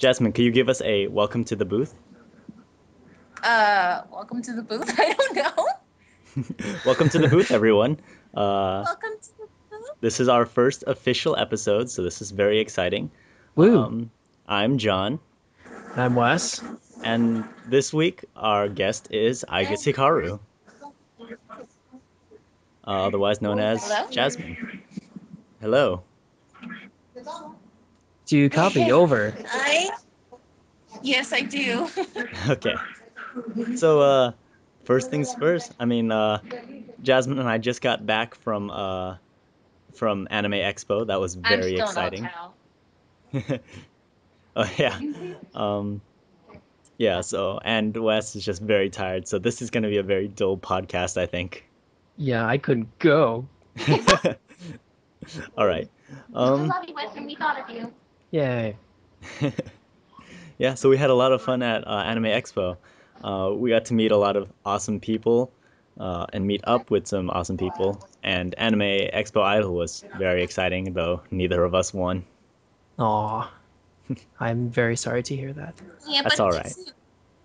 Jasmine, could you give us a welcome to the booth? Welcome to the booth. I don't know. Welcome to the booth, everyone. Welcome to the booth. This is our first official episode, so this is very exciting. Woo! I'm John, I'm Wes. and this week our guest is AegisHikaru, otherwise known as Hello? Jasmine. Hello. Do you copy over? Yes, I do. Okay. So, first things first. Jasmine and I just got back from Anime Expo. That was I'm very still exciting. no tell. Oh yeah. Yeah, so and Wes is just very tired, so this is gonna be a very dull podcast, I think. Yeah, I couldn't go. All right. We love you, Weston. We thought of you. Yay. Yeah, so we had a lot of fun at Anime Expo. We got to meet a lot of awesome people and meet up with some awesome people. And Anime Expo Idol was very exciting, though neither of us won. Aw. I'm very sorry to hear that. Yeah, That's but all right.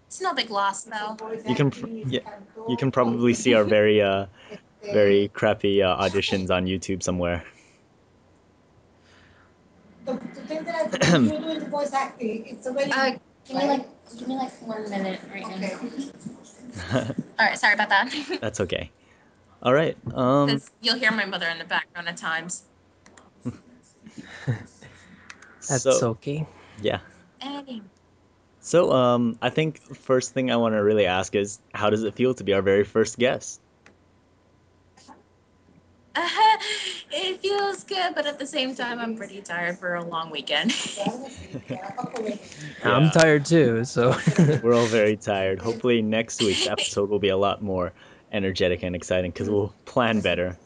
it's no big loss, though. Yeah, you can probably see our very crappy auditions on YouTube somewhere. Give me like 1 minute right now. All right, sorry about that. That's okay. All right. Because you'll hear my mother in the background at times. That's So okay. yeah. Anyway. So I think the first thing I want to really ask is, how does it feel to be our very first guest? It feels good, but at the same time, I'm pretty tired for a long weekend. I'm Yeah, tired too, so. we're all very tired. Hopefully next week's episode will be a lot more energetic and exciting because we'll plan better.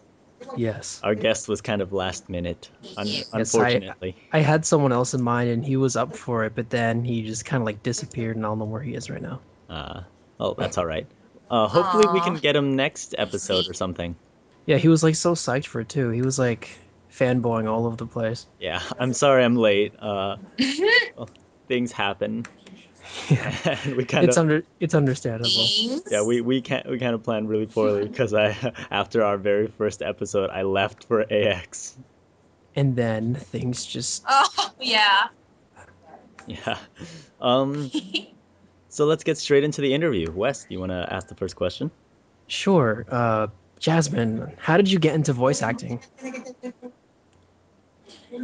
Yes. Our guest was kind of last minute, Yes, I unfortunately. I had someone else in mind and he was up for it, but then he just kind of like disappeared and I don't know where he is right now. Oh, that's all right. Hopefully we can Aw. get him next episode or something. Yeah, he was like so psyched for it too. He was like fanboying all over the place. Yeah, I'm sorry I'm late. Well, things happen, Yeah. and we kind of It's understandable. yeah, Thanks. we kind of planned really poorly because I after our very first episode I left for AX. And then things just Oh, yeah. Yeah. Um. So let's get straight into the interview. Wes, do you want to ask the first question? Sure. Jasmine, how did you get into voice acting?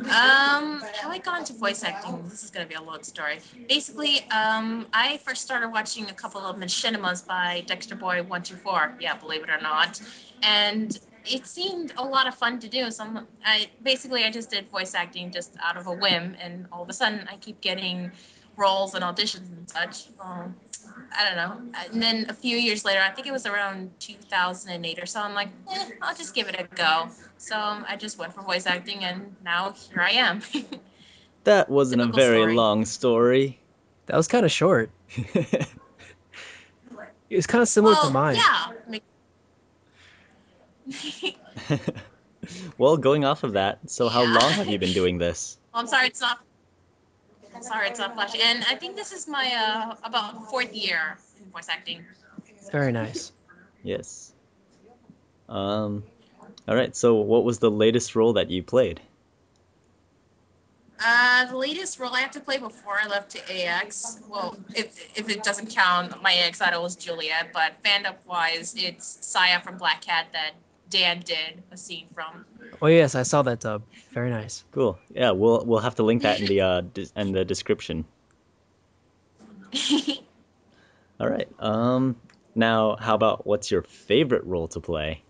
How I got into voice acting, this is gonna be a long story. Basically, I first started watching a couple of machinimas by Dexter Boy 124. Yeah, believe it or not. And it seemed a lot of fun to do. I just did voice acting just out of a whim, and all of a sudden I keep getting roles and auditions and such. I don't know. And then a few years later, I think it was around 2008 or so, I'm like, I'll just give it a go. So I just went for voice acting, and now here I am. That wasn't a Typical very story. long story. That was kind of short. It was kind of similar to Well, mine. yeah. Well, going off of that, so how long have you been doing this? Well, I'm sorry, it's not. I'm sorry, it's not flashy. And I think this is my about fourth year in voice acting. Very nice. Yes. All right. So, what was the latest role that you played? The latest role I have to play before I left to AX. Well, if it doesn't count, my AX idol was Juliet, but fandom wise, it's Saya from Black Cat that Dan did a scene from. Oh yes, I saw that dub. Very nice. Cool. Yeah, we'll have to link that in the in the description. All right. Now, how about what's your favorite role to play?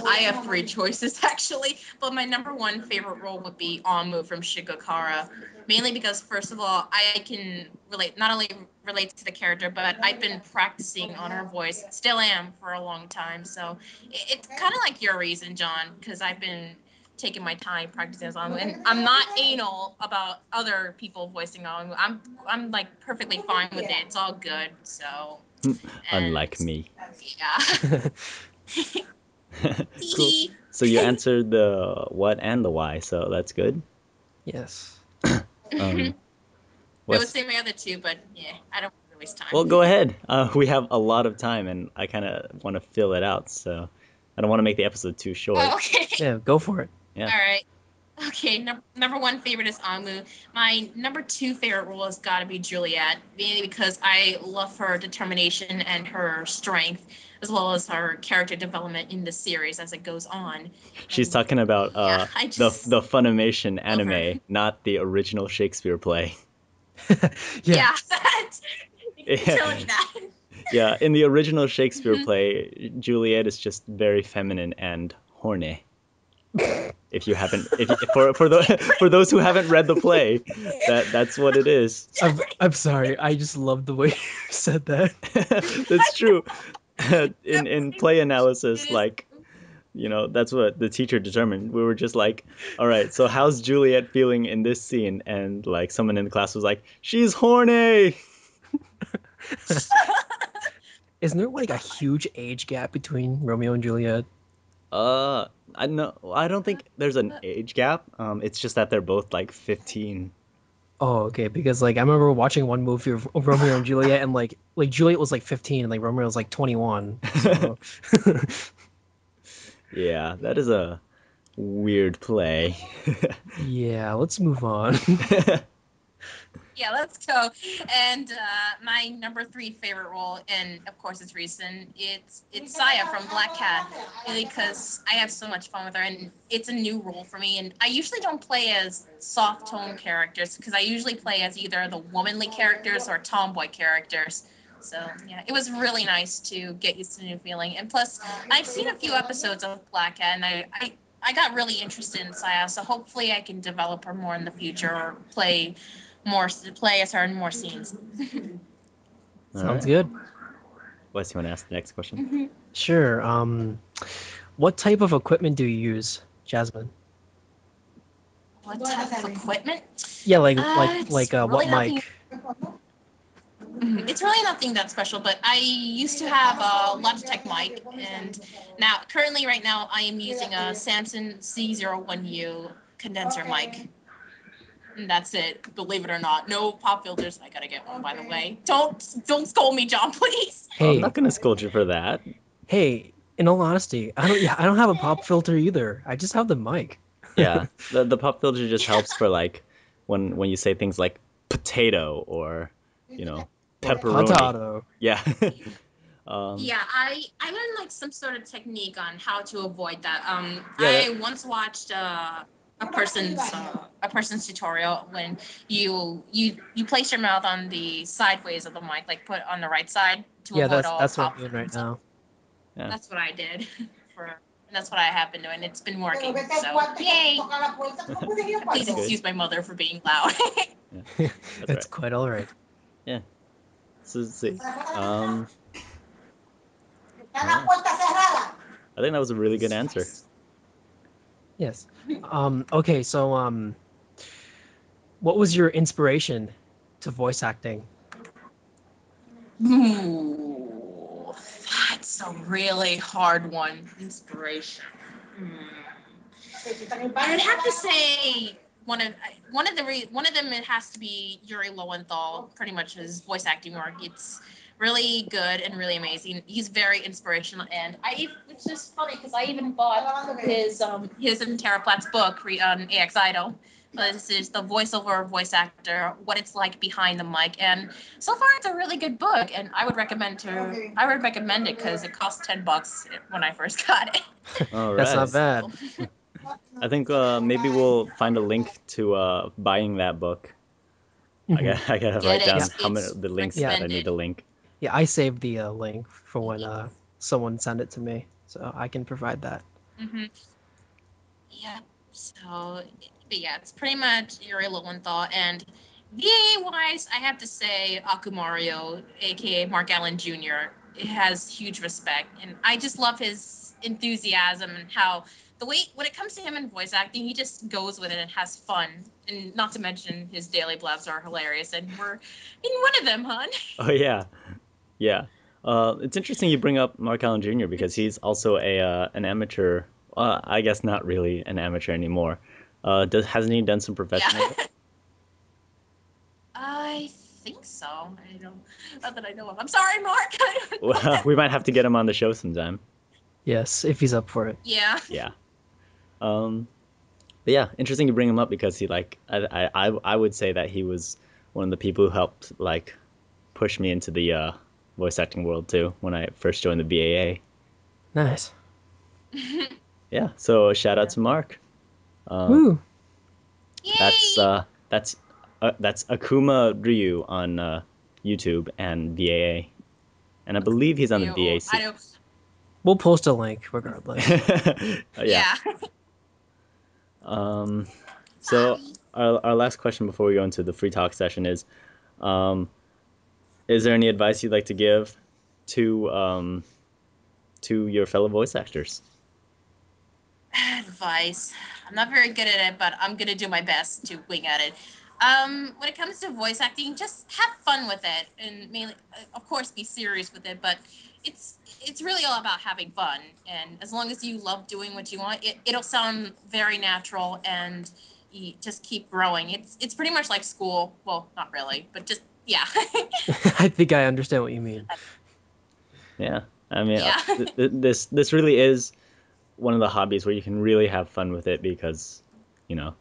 I have three choices actually, but my number one favorite role would be Amu from Shigokara, mainly because first of all, I can relate not only relate to the character, but I've been practicing on her voice, still am for a long time. So it's kind of like your reason, John, because I've been taking my time practicing as Amu, and I'm not anal about other people voicing Amu. I'm like perfectly fine with it. It's all good. So and Unlike me. yeah. Cool. So you answered the what and the why, so that's good. Yes. Um, I would what's say my other two, but yeah, I don't want to waste Well, time. go ahead. We have a lot of time, and I kind of want to fill it out, so I don't want to make the episode too short. Oh, okay. Yeah, go for it. Yeah. All right. Okay, number one favorite is Amu. My number two favorite role has got to be Juliet, mainly because I love her determination and her strength, as well as her character development in the series as it goes on. She's And talking about yeah, I the just Funimation love her. anime, not the original Shakespeare play. Yeah. Yeah, you can tell me that. Yeah, in the original Shakespeare Mhm. play, Juliet is just very feminine and horny. If you haven't, if you, for the for those who haven't read the play, that's what it is. I'm sorry. I just love the way you said that. That's true. No, In play it analysis, is. like, that's what the teacher determined. We were just like, all right, so how's Juliet feeling in this scene? And like someone in the class was like, she's horny. Isn't there like a huge age gap between Romeo and Juliet? Uh, I know. I don't think there's an age gap. It's just that they're both like 15. Oh, okay. Because like I remember watching one movie of Romeo and Juliet, and like Juliet was like 15, and like Romeo was like 21. So Yeah, that is a weird play. Mhm. yeah, let's move on. Yeah, let's go. And my number three favorite role, and of course it's recent, it's Saya from Black Cat, really because I have so much fun with her, and it's a new role for me. And I usually don't play as soft tone characters because I usually play as either the womanly characters or tomboy characters. So yeah, it was really nice to get used to the new feeling. And plus, I've seen a few episodes of Black Cat, and I got really interested in Saya. So hopefully, I can develop her more in the future or play as her in more scenes. All Sounds right. good. Wes, you want to ask the next question? Sure. What type of equipment do you use, Jasmine? What type of equipment? Yeah, It's what really nothing. mic? It's really nothing that special. But I used to have a Logitech mic, and now currently right now I am using a Samsung C01U condenser mic. And that's it. Believe it or not, no pop filters. I gotta get one, by the way. Don't scold me, John, please. Oh, I'm not Hey, gonna scold you for that. hey. In all honesty, I don't have a pop filter either. I just have the mic. Yeah, the pop filter just helps for like when you say things like potato or you know Or pepperoni. potato. Yeah. um, Yeah, I learned like some sort of technique on how to avoid that. yeah, I once watched a person's tutorial when you place your mouth on the sideways of the mic, like put on the right side to Yeah, avoid that's all that's what I'm pop. doing right now. yeah, That's what I did for, and that's what I have been doing. It's been working. So yay! Please that's good. excuse my mother for being loud. Yeah, that's It's right. quite all right. Yeah. So let's see. Yeah, I think that was a really good answer. Yes. Okay, so what was your inspiration to voice acting? Ooh, that's a really hard one. Inspiration. I would have to say one of them. It has to be Yuri Lowenthal. Pretty much his voice acting work. It's really good and really amazing. He's very inspirational, and it's just funny because I even bought his and Tara Platt's book on AX Idol. This is the voiceover voice actor, what it's like behind the mic, and so far it's a really good book, and I would recommend it because it cost $10 when I first got it. All That's not right. bad. I think maybe we'll find a link to buying that book. Hmm. I gotta Get write it. Yeah, down how many It's the links yeah, that I need recommended. to link. yeah. I saved the link for when someone sent it to me, so I can provide that. Mm-hmm. Yeah. So, but yeah, it's pretty much Yuri Lowenthal. And VA wise, I have to say Akumario, aka Mark Allen Jr., it has huge respect. And I just love his enthusiasm and how the way, when it comes to him in voice acting, he just goes with it and has fun. And not to mention his daily blabs are hilarious. And we're in one of them, hon. Oh yeah, yeah. It's interesting you bring up Mark Allen Jr. because he's also a an amateur I guess not really an amateur anymore. Hasn't he done some professional Yeah. work? I think so. I don't, not that I know of. I'm sorry, Mark. I don't know Well, that. we might have to get him on the show sometime. Yes, if he's up for it. Yeah. Yeah. Um, but yeah, interesting to bring him up because he like I would say that he was one of the people who helped like push me into the voice acting world too when I first joined the BAA. Nice. Yeah, so shout out to Mark. Um, Woo. that's Yay! uh, that's that's Akuma Ryu on YouTube and BAA, and I believe he's on the I BAC. know. We'll post a link regardless. Yeah. Yeah. Um, so Sorry. our last question before we go into the free talk session um, is there any advice you'd like to give to your fellow voice actors? Advice. I'm not very good at it, but I'm gonna do my best to wing at it. When it comes to voice acting, just have fun with it, and mainly, of course, be serious with it. But it's really all about having fun, and as long as you love doing what you want, it'll sound very natural, and you just keep growing. It's pretty much like school. Well, not really, but just yeah, I think I understand what you mean. Yeah, I mean, yeah, this really is one of the hobbies where you can really have fun with it because, you know,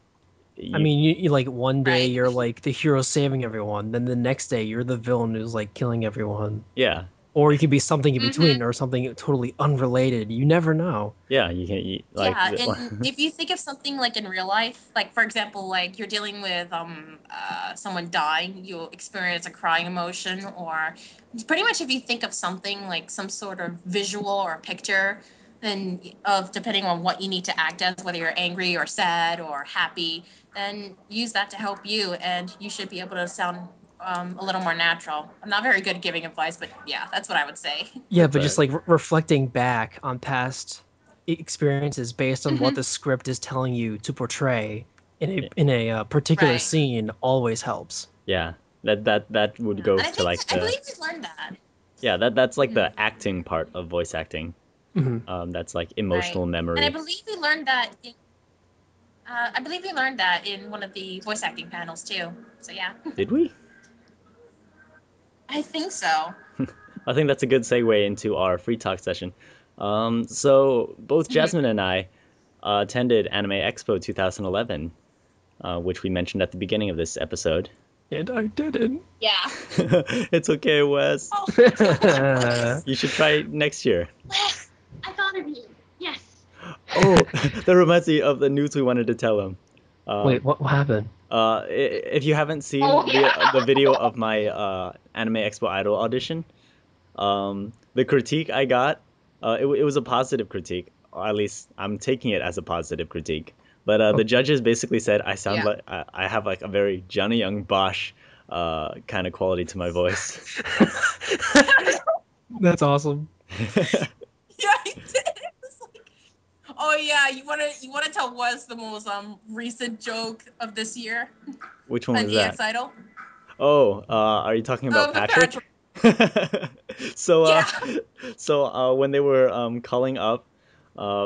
I you mean, you like one day right. you're like the hero saving everyone, then the next day you're the villain who's like killing everyone. yeah, Or you could be something in Mm-hmm. between or something totally unrelated. You never know. yeah, you can like Yeah, and if you think of something like in real life, like for example, like you're dealing with someone dying, you'll experience a crying emotion, or pretty much if you think of something like some sort of visual or a picture, then of depending on what you need to act as, whether you're angry or sad or happy, then use that to help you, and you should be able to sound a little more natural. I'm not very good at giving advice, but yeah, that's what I would say. Yeah, that's but just like reflecting back on past experiences based on what Hmm. the script is telling you to portray in a particular Right. scene always helps. yeah, that would Yeah, go and to like I the believe we learned that. yeah that's like Mhm. the acting part of voice acting. Hmm. That's like Right. emotional And I memory. believe we learned that in I believe we learned that in one of the voice acting panels too. So yeah. Did we? I think so. I think that's a good segue into our free talk session. So both Mhm. Jasmine and I attended Anime Expo 2011, which we mentioned at the beginning of this episode. And I didn't. Yeah. It's okay, Wes. Oh, You should try it next year. Wes, I thought of you. Yes. Oh, that reminds me of the news we wanted to tell him. Wait, Um, what happened? if you haven't Oh seen the yeah. video of my Anime Expo Idol audition, the critique I got, it was a positive critique. Or at least I'm taking it as a positive critique. But the Okay. judges basically said I sound Yeah. like I have like a very Johnny Young Bosch kind of quality to my voice. That's awesome. Yeah, I did. It was like, oh yeah, you wanna tell Wes the most recent joke of this year Which one on was that? EX Idol? Oh, are you talking about Patrick. Patrick? so, uh, Yeah. when they were calling up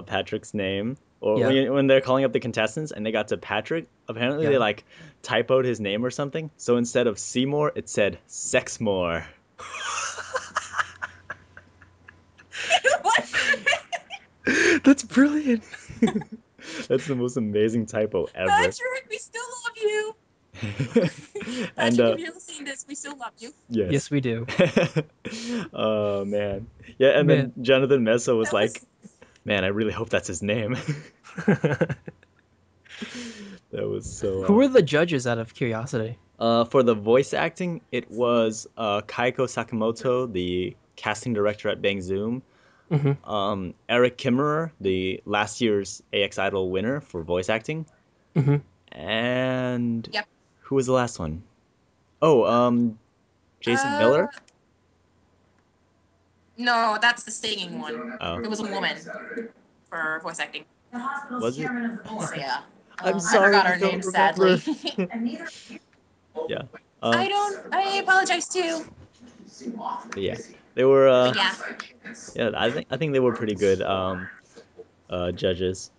Patrick's name, or Yeah. when they're calling up the contestants and they got to Patrick, apparently they Yeah. like typoed his name or something. So instead of Seymour, it said Sexmore. What? That's brilliant. That's the most amazing typo ever. Patrick, we still love you. And Patrick, if you're listening to this, we still love you. yes. Yes, we do. Oh man. Yeah, and then Man. Jonathan Mesa was That like, was "Man, I really hope that's his name." That was so Who were the judges out of curiosity? for the voice acting, it was Kaiko Sakamoto, the casting director at Bang Zoom, Hmm. Eric Kimmerer, the last year's AX Idol winner for voice acting, Hmm. and yep. who was the last one? Oh, Jason Uh, Miller. no, that's the singing one. Oh, It was a woman for voice acting. was it? So yeah. I'm I sorry, forgot I her don't name sadly. remember. Yeah. Um, I don't. I apologize too. but yeah, they were. But yeah. Yeah, I think they were pretty good. judges.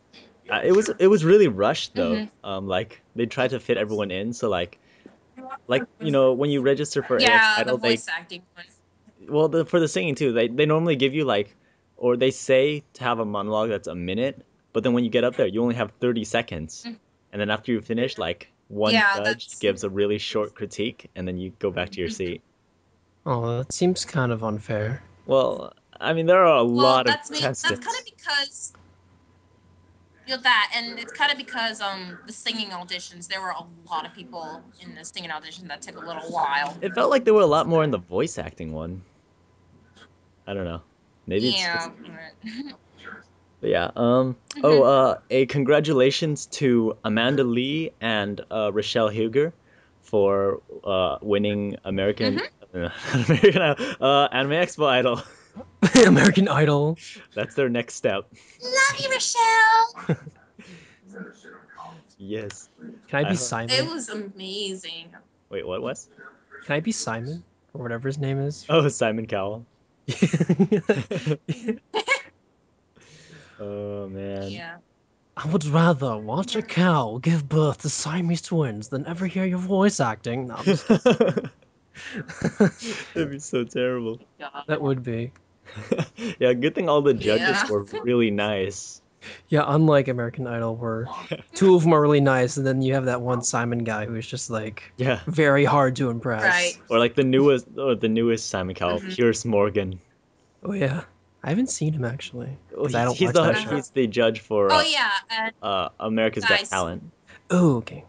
It was really rushed though. Hmm. Like they tried to fit everyone in, so like when you register for AX Yeah, the Idol, they voice acting one. well for the singing too, they normally give you like, or they say to have a monologue that's a minute, but then when you get up there, you only have 30 seconds, Mm. and then after you finish, like one Yeah, judge that's. gives a really short critique, and then you go back to your seat. Oh, that seems kind of unfair. Well, I mean, there are a Well, lot of that's kind of contestants. because that, and it's kind of because the singing auditions, there were a lot of people in the singing audition that took a little while. It felt like there were a lot more in the voice acting one. I don't know. Maybe it's just. Yeah. But yeah. Oh, Hmm. a congratulations to Amanda Lee and Rochelle Huger for winning American Hmm. American Anime Expo Idol. American Idol. That's their next step. Love you, Rochelle. Yes. Can I I be ho- It Simon? was amazing. Wait, what was? Can I be Simon or whatever his name is? Oh, Simon Cowell. Oh man. Yeah. I would rather watch a cow give birth to Siamese twins than ever hear your voice acting. No, I'm just kidding. That'd be so terrible. That God. would be. Yeah, good thing all the judges Yeah. were really nice. Yeah, unlike American Idol, where two of them are really nice, and then you have that one Simon guy who's just like Yeah. very hard to impress. Right. Or like the newest Simon Cowell, Hmm. Pierce Morgan. Oh yeah, I haven't seen him actually Well, because I he's don't he's watch the that show. Uh-huh. he's the judge for Oh yeah, and America's Got guys, Talent. Oh okay.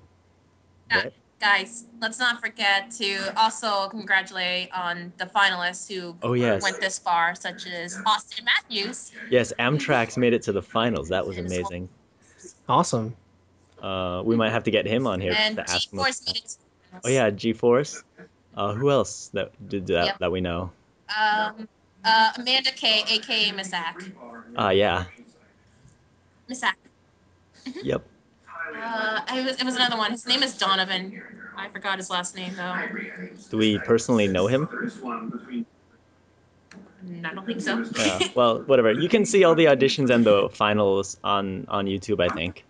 gu- What? guys, let's not forget to also congratulate on the finalists who Oh yes, went this far, such as Austin Matthews. yes. Amtrak's made it to the finals. That was And as well. amazing. Awesome. We might have to get him on here And to G ask him about Force that. made it to the Oh finals. yeah, G-Force. Who else that did that Yep. that we know? Um, Amanda K, aka Miss Ack. Yeah. Miss Ack. Yep. It was another one. His name is Donovan. I forgot his last name though. Do we personally know him? I don't think so. Yeah. Well, whatever. You can see all the auditions and the finals on YouTube, I think.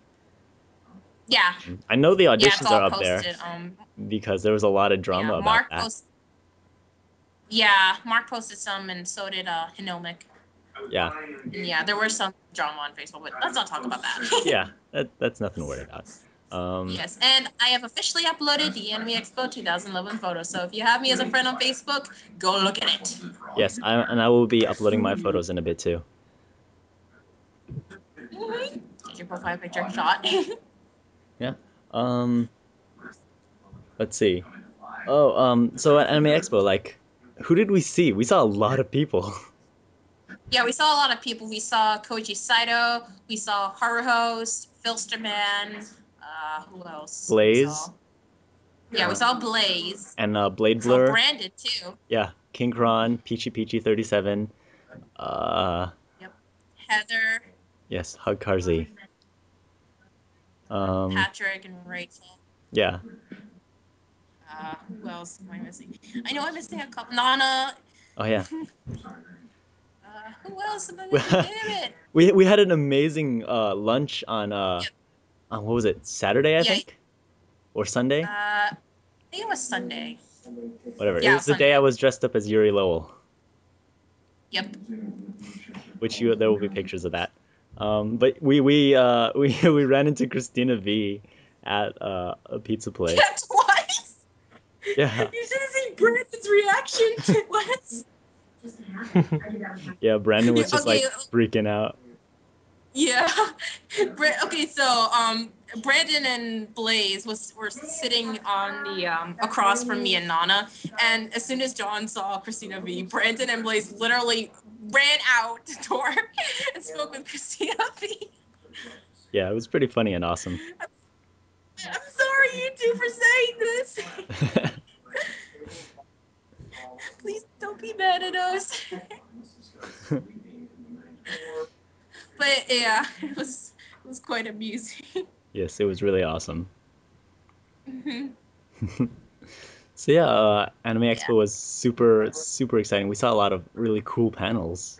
Yeah, I know the yeah, it's auditions are all up there posted. because there was a lot of Yeah, drama about that. Mark posted some, and so did Hinomic. Yeah. And yeah, there were some drama on Facebook, but let's not talk about that. Yeah. That's nothing to worry about. Yes, and I have officially uploaded the Anime Expo 2011 photos. So if you have me as a friend on Facebook, go look at it. Yes, I will be uploading my photos in a bit too. Get your profile picture shot. Yeah. Um, let's see. Oh, so at Anime Expo, like, who did we see? We saw a lot of people. Yeah, we saw a lot of people. We saw Koji Saito. We saw Haruhost, Filsterman. Who else? We Blaze saw. Yeah, we saw Blaze. and Blade We saw Blur. Brandon too. Yeah, King Kron, Peachy 37. Uh, Yep. Heather, yes, Hug Karzi. Um, Patrick, and Rachel. yeah. Who else am I missing? I know I'm missing a couple. Nana. Oh yeah. Who else am I missing? Damn it. We had an amazing lunch Yep. on what was it? Saturday, I Yeah. think, or Sunday. I think it was Sunday. Whatever. It Yeah, was the day I Sunday. was dressed up as Yuri Lowell, Yep. which there will be pictures of that. But we ran into Christina V at a pizza place. Yeah, twice. Yeah, You should have seen Brandon's reaction. What? yeah. Brandon was Yeah, just okay. like freaking out. Yeah. Okay, so Brandon and Blaze were sitting on the across from me and Nana, and as soon as John saw Christina V, Brandon and Blaze literally ran out the door and spoke with Christina V. Yeah, it was pretty funny and awesome. I'm sorry, you two, for saying this. Please don't be mad at us. But yeah, it was quite amusing. Yes, it was really awesome. Mhm. So yeah, Anime Yeah. Expo was super exciting. We saw a lot of really cool panels.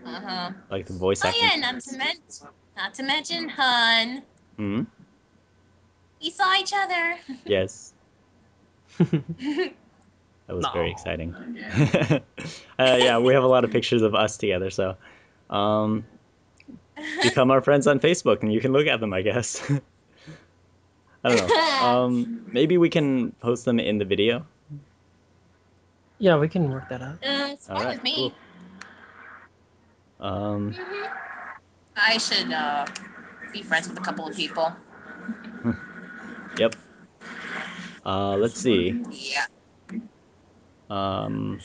Uh-huh. Like the voice Oh acting yeah, parts. not to mention Hun. Hmm. We saw each other. Yes, that was very No. exciting. Yeah, we have a lot of pictures of us together, so um, become our friends on Facebook, and you can look at them, I guess. I don't know. Maybe we can post them in the video. Yeah, we can work that out. It's All fine right, with me. cool. Um, I should be friends with a couple of people. yep. Let's see. Yeah. Um,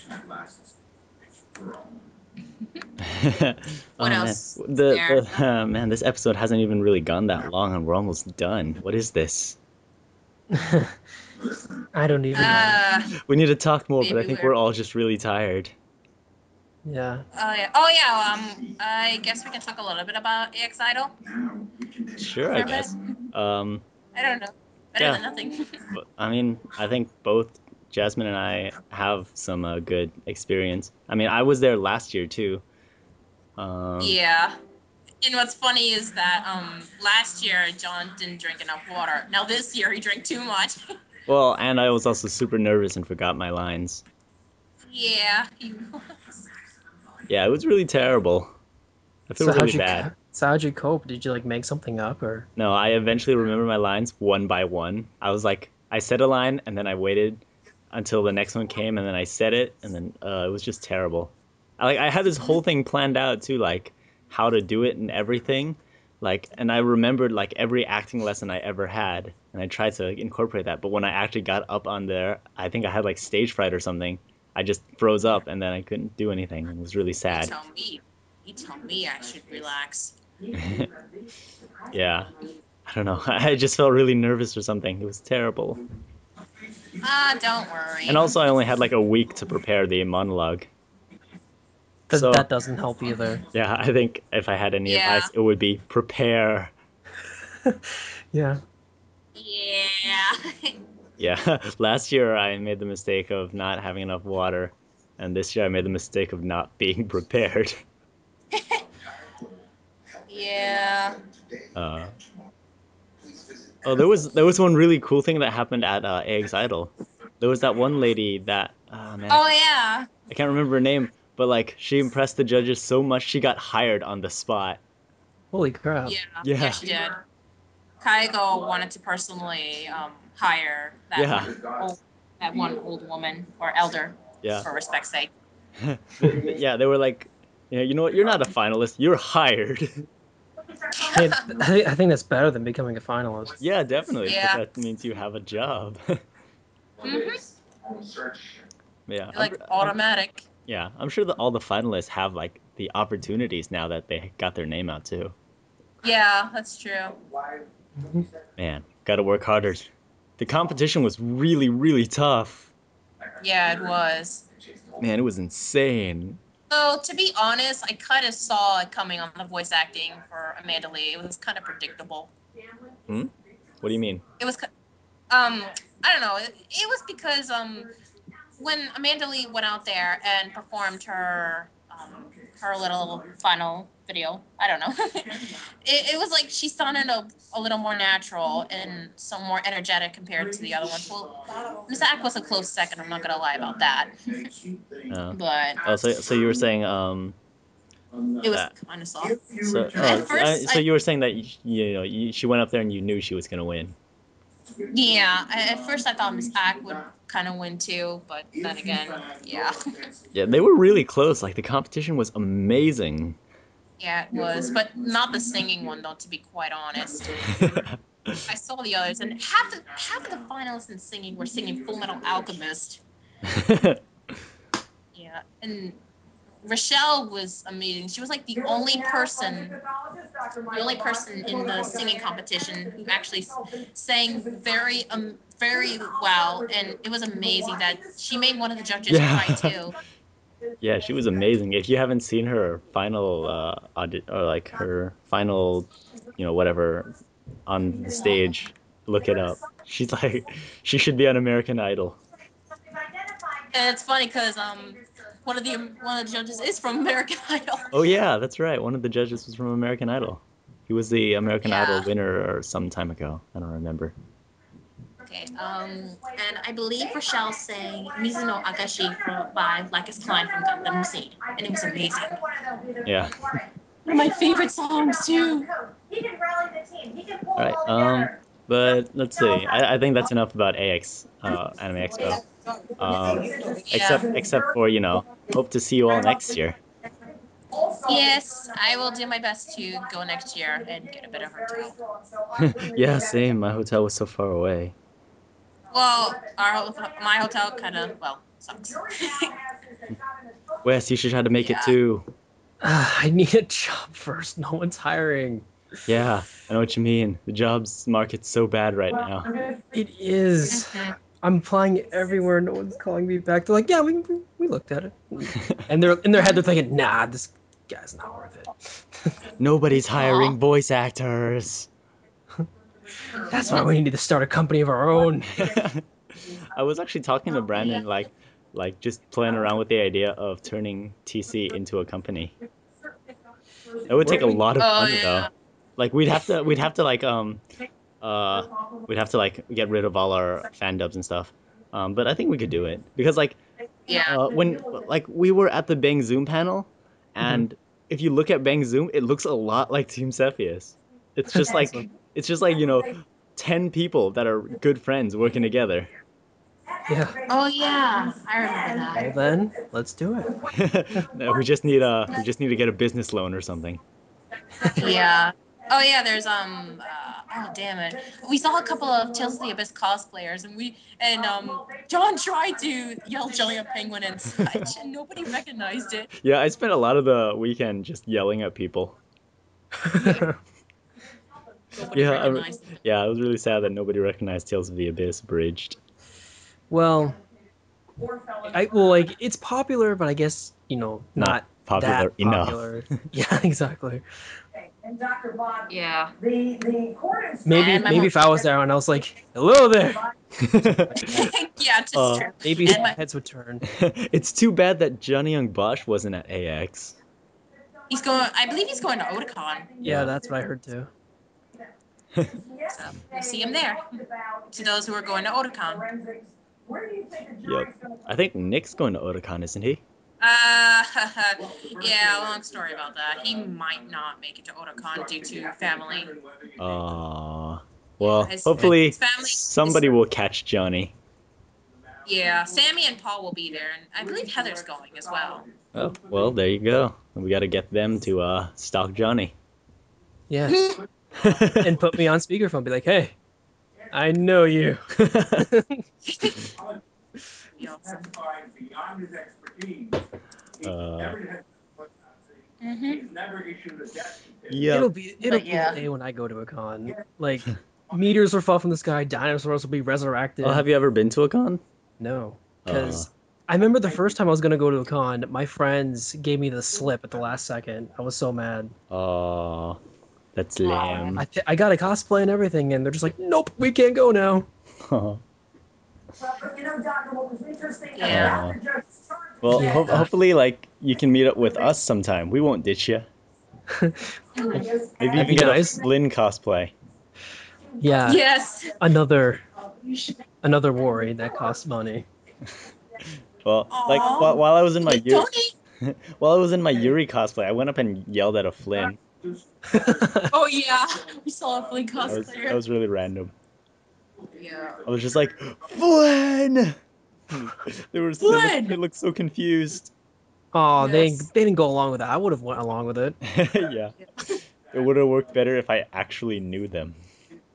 What oh man, else is the there? the man, this episode hasn't even really gone that long, and we're almost done. What is this? I don't even know. Uh, We need to talk more, but I maybe think we're. we're all just really tired. Yeah. Oh yeah. Oh yeah. I guess we can talk a little bit about AX Idol Sure, I for a bit. guess. I don't know. Better Yeah, than nothing. but I mean, I think both Jasmine and I have some good experience. I mean, I was there last year too. Um, Yeah. And what's funny is that last year John didn't drink enough water. Now this year he drank too much. well, and I was also super nervous and forgot my lines. Yeah, he was. Yeah, it was really terrible. I feel really bad. So how'd you cope? Did you like make something up or? No, I eventually remember my lines one by one. I was like, I said a line and then I waited until the next one came and then I said it and then it was just terrible. I had this whole thing planned out too, like how to do it and everything. Like, and I remembered like every acting lesson I ever had and I tried to incorporate that. But when I actually got up on there, I think I had like stage fright or something. I just froze up and then I couldn't do anything and it was really You sad. tell me. You tell me I should relax. Yeah. I don't know. I just felt really nervous or something. It was terrible. Ah, don't And worry. also, I only had like a week to prepare the monologue. So, That doesn't help either. yeah, I think if I had any Yeah. advice, it would be prepare. Yeah. Yeah. Yeah, last year I made the mistake of not having enough water, and this year I made the mistake of not being prepared. Yeah. Uh, oh, there was one really cool thing that happened at AegisIdol. There was that one lady that, man, Oh yeah. I can't remember her name, but like she impressed the judges so much she got hired on the spot. Holy crap. Yeah. Yeah, Yeah, she did. Kaigo wanted to personally hire yeah, that one old woman or elder yeah. for respect's sake. Yeah, they were like, yeah, you know what? You're not a finalist. You're hired. Hey, I think that's better than becoming a finalist. Yeah, definitely, because Yeah. that means you have a job. Yeah, Like automatic. yeah, I'm sure that all the finalists have like the opportunities now that they got their name out too. Yeah, that's true. Man, gotta work harder. The competition was really, really tough. Yeah, it was. Man, it was insane. So to be honest, I kind of saw it coming on the voice acting for Amanda Lee. It was kind of predictable. Hmm? What do you mean? It was, I don't know. It was because when Amanda Lee went out there and performed her little final video, I don't know. It was like she sounded a little more natural and some more energetic compared to the other ones. Well, Miss Ack was a close second. I'm not gonna lie about that. Uh, But oh, so you were saying it was that kind of soft. so At first, so you were saying that she went up there and you knew she was gonna win. at first I thought Miss Ack would kind of win too, but then again, yeah. Yeah, they were really close. Like the competition was amazing. Yeah, it was, but not the singing one though. To be quite honest, I saw the others, and half of the finalists in singing were singing Full Metal Alchemist. Yeah, and Rochelle was amazing. She was like the only person in the singing competition who actually sang very well, and it was amazing that she made one of the judges cry Yeah. too. Yeah, she was amazing. If you haven't seen her final audit or like her final, whatever on the stage, look it up. She's like she should be on American Idol. And it's funny because one of the judges is from American Idol. Oh yeah, that's right. One of the judges was from American Idol. He was the American Idol Yeah. winner some time ago. I don't remember. Okay. And I believe Rochelle sang Mizuno Agashi by Like Is Klein from Gundam Seed, and it was amazing. Yeah. One of my favorite songs too. All right. But let's see. I think that's enough about AX Anime Expo. Um, Yeah. except for hope to see you all next year. Yes, I will do my best to go next year and get a better hotel. Yeah, same. My hotel was so far away. Well, my hotel kind of sucks. Wes, you should try to make it Yeah. too. I need a job first. No one's hiring. Yeah, I know what you mean. The jobs market's so bad right now. It is. Mhm. I'm applying everywhere. No one's calling me back. They're like, yeah, we looked at it, and they're in their head they're thinking, nah, this guy's not worth it. Nobody's hiring Aw. voice actors. That's why we need to start a company of our own. I was actually talking to Brandon, like just playing around with the idea of turning TC into a company. It would take a lot of Oh money though. yeah. Like uh we'd have to like get rid of all our fan dubs and stuff. But I think we could do it because Yeah. when like we were at the Bang Zoom panel, and if you look at Bang Zoom, it looks a lot like Team Cepheus. It's just like Awesome. 10 people that are good friends working together. Yeah. Oh yeah. I remember Well that. then, let's do it. No, we just need to get a business loan or something. Yeah. Oh yeah. There's oh damn it. We saw a couple of Tales of the Abyss cosplayers, and John tried to yell Giant Penguin and such, and nobody recognized it. Yeah, I spent a lot of the weekend just yelling at people. Nobody Yeah, recognized it. yeah, I was really sad that nobody recognized Tales of the Abyss Bridged. Well, like it's popular, but I guess Not not popular that enough. popular. Yeah, exactly. Yeah. Maybe And my mom. if I was there and I was like, "Hello there," Yeah, just uh, true. maybe And some my, heads would turn. it's too bad that Johnny Young Bosch wasn't at AX. he's going. I believe he's going to Otakon. Yeah, Yeah. that's what I heard too. So we'll see him there. To those who are going to Otakon. Yep. I think Nick's going to Otakon, isn't he? Uh, yeah, long story about that. He might not make it to Otakon due to family. Well, His hopefully family. somebody will catch Johnny. Yeah, Sammy and Paul will be there, and I believe Heather's going as well. Oh, well, there you go. We got to get them to stalk Johnny. Yeah, and put me on speakerphone. Be like, "Hey, I know you." Be awesome. uh, Mhm. yep. It'll But be yeah. the day when I go to a con. Like meteors will fall from the sky, dinosaurs will be resurrected. Oh, have you ever been to a con? No, Uh, because I remember the first time I was gonna go to a con, my friends gave me the slip at the last second. I was so mad. oh, that's lame. I got a cosplay and everything, and they're just like, "Nope, we can't go now." Yeah. Well, Yeah. hopefully, like you can meet up with us sometime. We won't ditch you. Maybe you That'd can be get a nice. Flynn cosplay. Yeah, Yes. another worry that costs money. Well, like Aww. while I was in my Tony. while I was in my Yuri cosplay, I went up and yelled at a Flynn. Oh yeah, we saw a Flynn That cosplayer. was really random. Yeah. I was just like, Flynn! Flynn! They looked so confused. Oh, Yes. they didn't go along with that. I would have went along with it. Yeah. It would have worked better if I actually knew them.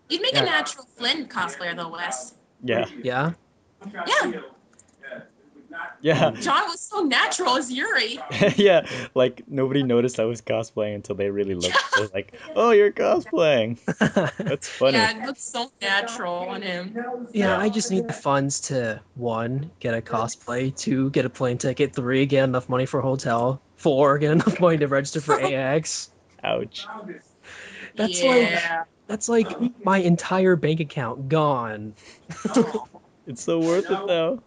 You'd make a Yeah. natural Flynn cosplayer though, Wes. Yeah. Yeah. Yeah. Yeah. John was so natural as Yuri. Yeah. Like nobody noticed I was cosplaying until they really looked. They're like, "Oh, you're cosplaying." That's funny. Yeah, it looks so natural on him. Yeah, I just need the funds to 1, get a cosplay, 2, get a plane ticket, 3, get enough money for a hotel, 4, get enough money to register for AX. Ouch. Yeah. That's like my entire bank account gone. Oh. It's so worth it though.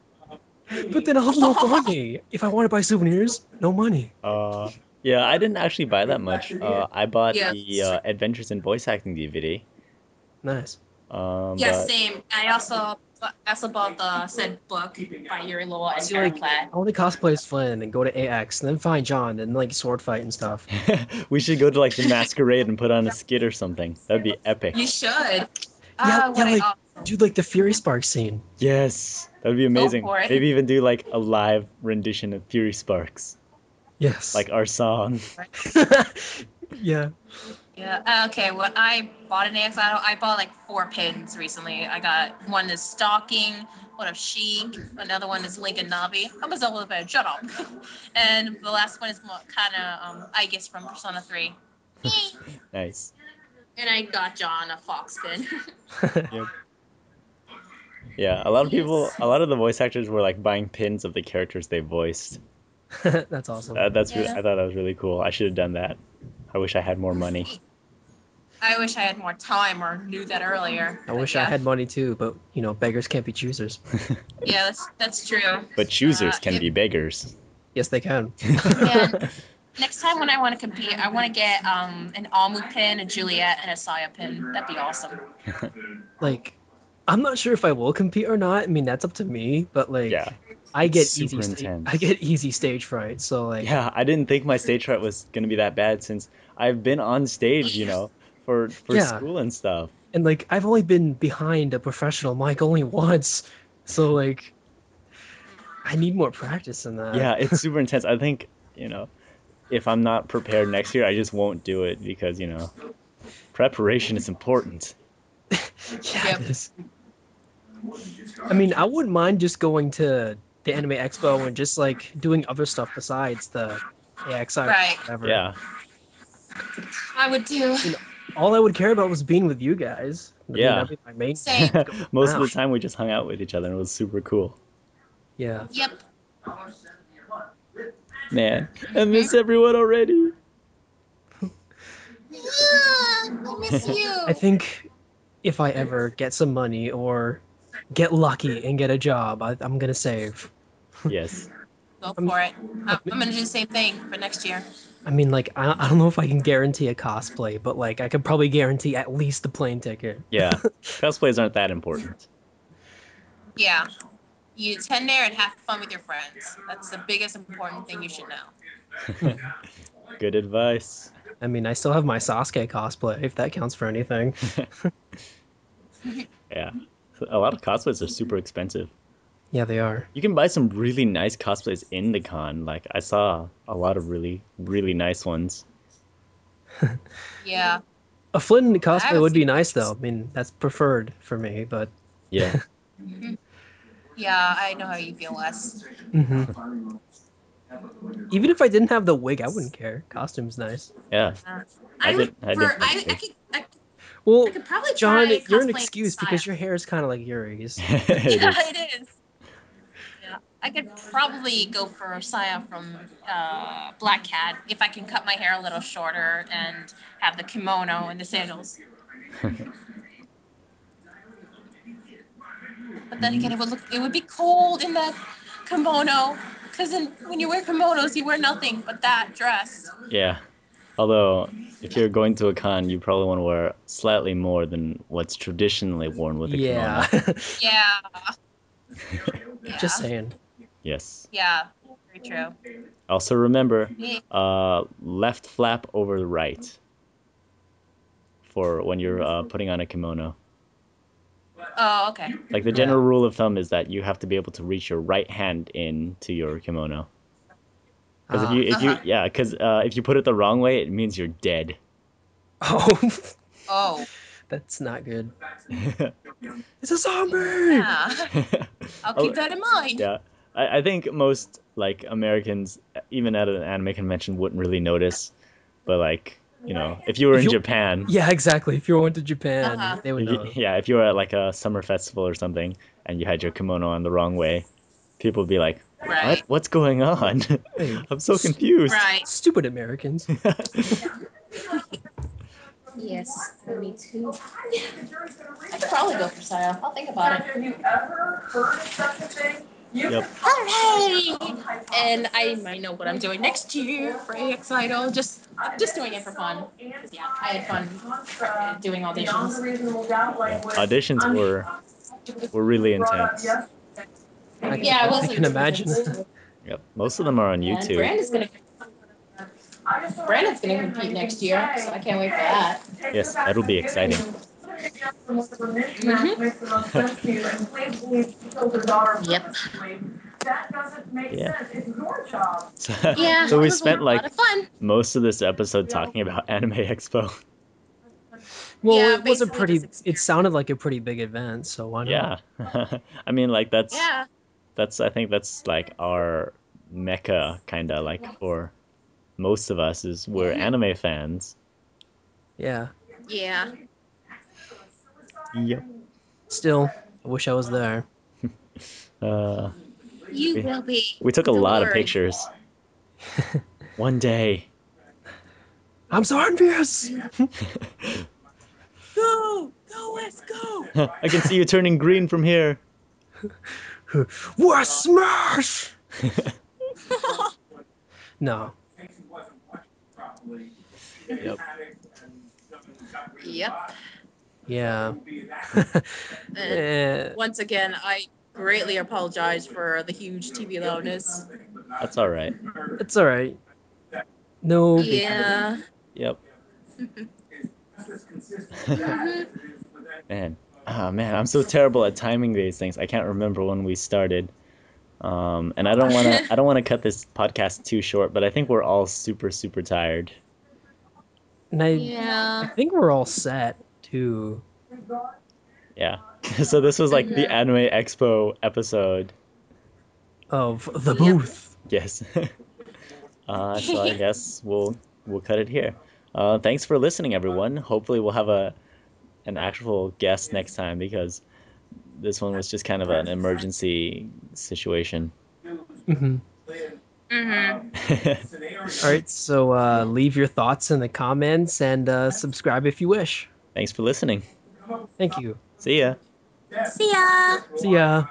But then I'll have no money. If I want to buy souvenirs, no money. Uh, yeah, I didn't actually buy that much. I bought Yeah. the Adventures in Voice Acting DVD. Nice. Yeah, But same. I also bought the said book by Yuri Lowell and See, Karen like, Platt. I want to cosplay as Flynn and go to AX and then find John and like sword fight and stuff. we should go to like the masquerade and put on a skit or something. That'd be epic. You should. Yeah, Ah, yeah, what I like, also do like the Fury Spark scene. Yes, that'd be go amazing. for it. Maybe even do like a live rendition of Fury Sparks, Yes. like our song. Yeah. Yeah. Okay. What I bought an AX I bought like 4 pins recently. I got one is Stalking, one of Sheik, another one is Link and Navi. I was a little bit shut up. And the last one is kind of Aegis from Persona 3. Nice. And I got John a fox pin. Yep. Yeah, a lot of people, Yes. a lot of the voice actors were like buying pins of the characters they voiced. That's awesome. I thought that was really cool. I should have done that. I wish I had more money. I wish I had more time or knew that earlier. I But wish I yeah. had money too, but you know, beggars can't be choosers. Yeah, that's true. But choosers can If, be beggars. Yes, they can. yeah, next time when I want to compete, I want to get an Amu pin, a Juliet, and a Saya pin. That'd be awesome. Like, I'm not sure if I will compete or not. I mean, that's up to me, but Yeah, like, it's super I intense. get easy stage fright. So like, Yeah, I didn't think my stage fright was gonna be that bad since I've been on stage, for yeah, school and stuff. and like I've only been behind a professional mic only once, so like I need more practice in that. Yeah, it's super intense. I think, if I'm not prepared next year, I just won't do it because, preparation is important. Yeah, it Yep. is. I mean, I wouldn't mind just going to the Anime Expo and just like doing other stuff besides the AXI or Right. whatever. Yeah. I would do. You know, all I would care about was being with you guys. I mean, Yeah. that'd be my main Same. going Most of around. the time we just hung out with each other and it was super cool. Yeah. Yep. Man, I Hmm. miss everyone already. Yeah, I miss I you. think if I ever get some money or get lucky and get a job, I'm gonna save. Yes. Go I'm, for it. I I'm gonna do the same thing for next year. I mean, like, I don't know if I can guarantee a cosplay, but like, I could probably guarantee at least the plane ticket. Yeah. Cosplays aren't that important. Yeah. You attend there and have fun with your friends. That's the biggest important thing you should know. Good advice. I mean, I still have my Sasuke cosplay, if that counts for anything. Yeah. A lot of cosplays are super expensive. Yeah, they are. You can buy some really nice cosplays in the con. Like I saw a lot of really, really nice ones. Yeah. A Flynn I cosplay haven't would be seen nice, though. pictures. I mean, that's preferred for me, but Yeah. Mhm. Yeah, I know how you feel, Wes. hmm even if I didn't have the wig, I wouldn't care. Costume's nice. Yeah. I would I didn't for have a I wig. could I Well, could probably John, try you're an cosplaying excuse Saya. because your hair is kind of like Yuri's. It Yeah, is. it is. Yeah, I could probably go for Saya from Black Cat if I can cut my hair a little shorter and have the kimono and the sandals. But then again, it would be cold in that kimono because when you wear kimonos, you wear nothing but that dress. Yeah. Although, if you're going to a con, you probably want to wear slightly more than what's traditionally worn with a Yeah. kimono. Yeah, Just yeah, saying. Yes. yeah. Very true. Also remember, Yeah. left flap over the right for when you're putting on a kimono. Oh, okay. Like the Yeah. general rule of thumb is that you have to be able to reach your right hand into your kimono. Because Ah. if you put it the wrong way, it means you're dead. Oh, Oh, that's not good. It's a zombie! yeah. I'll Oh, keep that in mind. yeah, I think most like Americans, even at an anime convention, wouldn't really notice. But like, if you were If in you, Japan, yeah, exactly. If you went to Japan, Uh-huh. they would know. if you were at like a summer festival or something and you had your kimono on the wrong way, people would be like, "What? Right. What's going on? Hey, I'm so confused." Right. stupid Americans. Yes, me too. I could probably go for Saya. I'll think about it. Have you ever heard of such a thing Yep. Hooray! And I might know what I'm doing next year for AX Idol. Just doing it for fun. 'Cause, yeah, I had fun doing auditions. Yeah. Auditions were really intense. Yeah, it I was can imagine. intense. Yep. Most of them are on And YouTube. Brandon's gonna compete next year, so I can't wait for that. Yes, that'll be exciting. Yep. Yeah. So, Yeah, so it we was a spent lot like of fun. most of this episode talking about Anime Expo. Well, Yeah, it was a basically just pretty. It experience. sounded like a pretty big event, so why not? Yeah. I mean, like Yeah. that's I think that's like our mecca kind of like for most of us is we're Mhm. anime fans. Yeah. Yeah. Yep. Still, I wish I was there. Uh, You we, will be. we took a Don't lot of worry. pictures. One day. I'm so envious. Go! Go, let's go! I can see you turning green from here. What smash? No. Yep. Yep. Yeah. And Eh, once again, I greatly apologize for the huge TV loudness. That's all right. it's all right. No big deal. Yeah. Yep. Mhm. Man. Ah, man, I'm so terrible at timing these things. I can't remember when we started. And I don't wanna cut this podcast too short, but I think we're all super, super tired. And I Yeah. think we're all set too. Yeah. So this was like the Mhm. Anime Expo episode. Of the Yep. booth. Yes. So I guess we'll cut it here. Thanks for listening, everyone. Hopefully we'll have a an actual guest next time because this one was just kind of an emergency situation. Hmm. Mhm. All right, so leave your thoughts in the comments and subscribe if you wish. Thanks for listening. Thank you. See ya. See ya. See ya.